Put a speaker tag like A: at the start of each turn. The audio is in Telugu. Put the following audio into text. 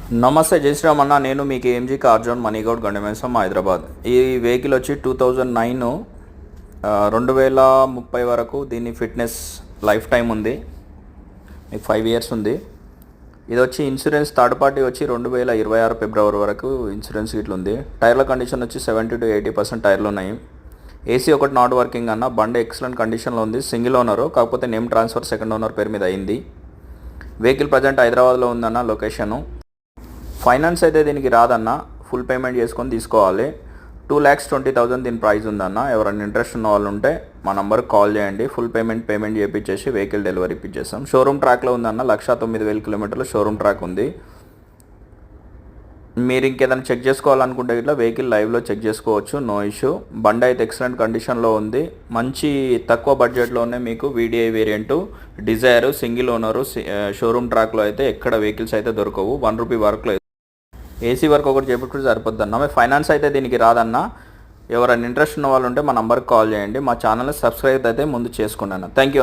A: నమస్తే జై శ్రీరామ్ అన్న. నేను మీకు ఏఎంజీ కార్ జోన్ మనీగౌడ్ గండమేసం హైదరాబాద్. ఈ వెహికల్ వచ్చి 2009 2030 వరకు దీని ఫిట్నెస్ లైఫ్ టైం ఉంది. మీకు 5 ఇయర్స్ ఉంది. ఇది వచ్చి ఇన్సూరెన్స్ థర్డ్ పార్టీ వచ్చి 2026 ఫిబ్రవరి వరకు ఇన్సూరెన్స్ ఇట్లా ఉంది. టైర్ల కండిషన్ వచ్చి 70 to 80% టైర్లు ఉన్నాయి. ఏసీ ఒకటి నాట్ వర్కింగ్ అన్న. బండి ఎక్సలెంట్ కండిషన్లో ఉంది. సింగిల్ ఓనరు, కాకపోతే నేమ్ ట్రాన్స్ఫర్ సెకండ్ ఓనర్ పేరు మీద అయింది. వెహికల్ ప్రజెంట్ హైదరాబాద్లో ఉందన్న లొకేషను. ఫైనాన్స్ అయితే దీనికి రాదన్న, ఫుల్ పేమెంట్ చేసుకొని తీసుకోవాలి. 2,20,000 దీని ప్రైస్ ఉందన్న. ఎవరైనా ఇంట్రెస్ట్ ఉన్న వాళ్ళు ఉంటే మా నంబర్కి కాల్ చేయండి. ఫుల్ పేమెంట్ చేయించేసి వెహికల్ డెలివరీ ఇప్పించేస్తాం. షోరూమ్ ట్రాక్లో ఉందన్న. 1,09,000 కిలోమీటర్లు షోరూమ్ ట్రాక్ ఉంది. మీరు ఇంకేదైనా చెక్ చేసుకోవాలనుకుంటే ఇట్లా వెహికల్ లైవ్లో చెక్ చేసుకోవచ్చు, నో ఇష్యూ. బండి అయితే ఎక్సలెంట్ కండిషన్లో ఉంది. మంచి తక్కువ బడ్జెట్లోనే మీకు VDI variant, Dzire, single owner, showroom ట్రాక్లో అయితే ఎక్కడ వెహికల్స్ అయితే దొరకవు. ₹1 వర్క్లో ఏసీ వర్క్ ఒకటి చేపట్టుకుంటే సరిపోద్ది అన్న. ఫైనాన్స్ అయితే దీనికి రాదన్న. ఎవరైనా ఇంట్రెస్ట్ ఉన్న వాళ్ళు ఉంటే మా నంబర్కి కాల్ చేయండి. మా ఛానల్ని సబ్స్క్రైబ్ అయితే ముందు చేసుకోండి అన్న. Thank you.